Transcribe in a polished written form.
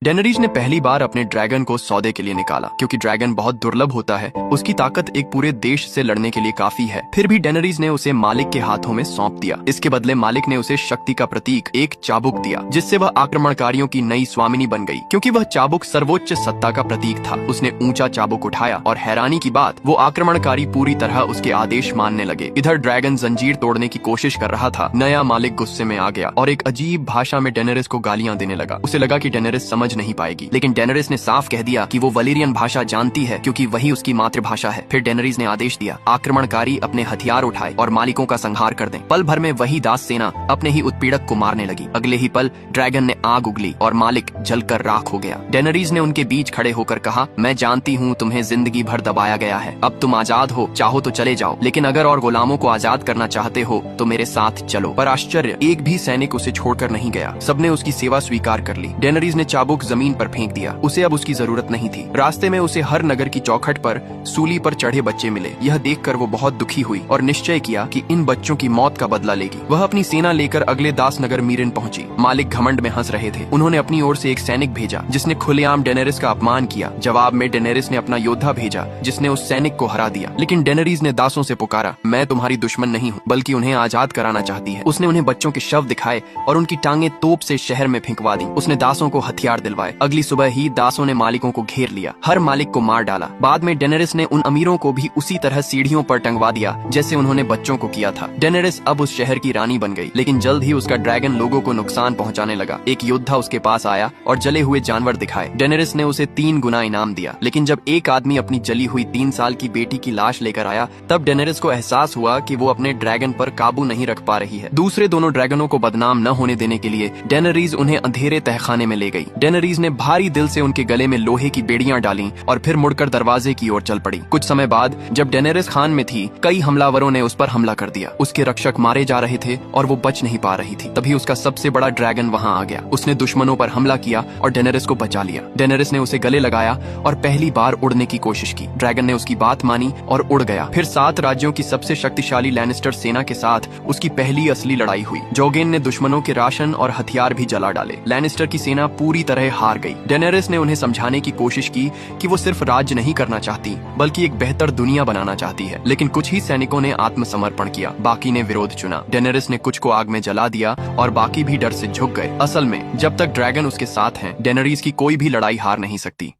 डेनरीज ने पहली बार अपने ड्रैगन को सौदे के लिए निकाला क्योंकि ड्रैगन बहुत दुर्लभ होता है। उसकी ताकत एक पूरे देश से लड़ने के लिए काफी है। फिर भी डेनरीज ने उसे मालिक के हाथों में सौंप दिया। इसके बदले मालिक ने उसे शक्ति का प्रतीक एक चाबुक दिया, जिससे वह आक्रमणकारियों की नई स्वामिनी बन गई। क्योंकि वह चाबुक सर्वोच्च सत्ता का प्रतीक था। उसने ऊंचा चाबुक उठाया और हैरानी की बात, वो आक्रमणकारी पूरी तरह उसके आदेश मानने लगे। इधर ड्रैगन जंजीर तोड़ने की कोशिश कर रहा था। नया मालिक गुस्से में आ गया और एक अजीब भाषा में डेनरिस को गालियां देने लगा। उसे लगा कि डेनरिस समझ नहीं पाएगी, लेकिन डेनरिस ने साफ कह दिया कि वो वलीरियन भाषा जानती है क्योंकि वही उसकी मातृभाषा है। फिर डेनरिस ने आदेश दिया, आक्रमणकारी अपने हथियार उठाए और मालिकों का संहार कर दें। पल भर में वही दास सेना अपने ही उत्पीड़क को मारने लगी। अगले ही पल ड्रैगन ने आग उगली और मालिक जलकर राख हो गया। डेनरिस ने उनके बीच खड़े होकर कहा, मैं जानती हूँ तुम्हें जिंदगी भर दबाया गया है। अब तुम आजाद हो, चाहो तो चले जाओ, लेकिन अगर और गुलामों को आजाद करना चाहते हो तो मेरे साथ चलो। पर आश्चर्य, एक भी सैनिक उसे छोड़कर नहीं गया। सबने उसकी सेवा स्वीकार कर ली। डेनरिस ने चाबुक जमीन पर फेंक दिया। उसे अब उसकी जरूरत नहीं थी। रास्ते में उसे हर नगर की चौखट पर सूली पर चढ़े बच्चे मिले। यह देखकर वो बहुत दुखी हुई और निश्चय किया कि इन बच्चों की मौत का बदला लेगी। वह अपनी सेना लेकर अगले दास नगर मीरिन पहुंची। मालिक घमंड में हंस रहे थे। उन्होंने अपनी ओर से एक सैनिक भेजा जिसने खुलेआम डेनेरिस का अपमान किया। जवाब में डेनेरिस ने अपना योद्धा भेजा जिसने उस सैनिक को हरा दिया। लेकिन डेनेरिस ने दासों से पुकारा, मैं तुम्हारी दुश्मन नहीं हूँ, बल्कि उन्हें आजाद कराना चाहती है। उसने उन्हें बच्चों के शव दिखाए और उनकी टांगे तोप से शहर में फेंकवा दी। उसने दासों को हथियार दिलवाए। अगली सुबह ही दासों ने मालिकों को घेर लिया। हर मालिक को मार डाला। बाद में डेनेरिस ने उन अमीरों को भी उसी तरह सीढ़ियों पर टंगवा दिया जैसे उन्होंने बच्चों को किया था। डेनेरिस अब उस शहर की रानी बन गई, लेकिन जल्द ही उसका ड्रैगन लोगों को नुकसान पहुंचाने लगा। एक योद्धा उसके पास आया और जले हुए जानवर दिखाए। डेनेरिस ने उसे 3 गुना इनाम दिया। लेकिन जब एक आदमी अपनी जली हुई 3 साल की बेटी की लाश लेकर आया, तब डेनेरिस को एहसास हुआ कि वो अपने ड्रैगन पर काबू नहीं रख पा रही है। दूसरे दोनों ड्रैगनों को बदनाम न होने देने के लिए डेनेरिस उन्हें अंधेरे तहखाने में ले गई। डेनेरिस ने भारी दिल से उनके गले में लोहे की बेड़ियां डाली और फिर मुड़कर दरवाजे की ओर चल पड़ी। कुछ समय बाद जब डेनेरिस खान में थी, कई हमलावरों ने उस पर हमला कर दिया। उसके रक्षक मारे जा रहे थे और वो बच नहीं पा रही थी। तभी उसका सबसे बड़ा ड्रैगन वहां आ गया। उसने दुश्मनों पर हमला किया और डेनेरिस को बचा लिया। डेनेरिस ने उसे गले लगाया और पहली बार उड़ने की कोशिश की। ड्रैगन ने उसकी बात मानी और उड़ गया। फिर 7 राज्यों की सबसे शक्तिशाली लैनिस्टर सेना के साथ उसकी पहली असली लड़ाई हुई। जोगेन ने दुश्मनों के राशन और हथियार भी जला डाले। लैनिस्टर की सेना पूरी तरह हार गई। डेनेरिस ने उन्हें समझाने की कोशिश की कि वो सिर्फ राज्य नहीं करना चाहती, बल्कि एक बेहतर दुनिया बनाना चाहती है। लेकिन कुछ ही सैनिकों ने आत्मसमर्पण किया, बाकी ने विरोध चुना। डेनेरिस ने कुछ को आग में जला दिया और बाकी भी डर से झुक गए। असल में जब तक ड्रैगन उसके साथ हैं, डेनेरिस की कोई भी लड़ाई हार नहीं सकती।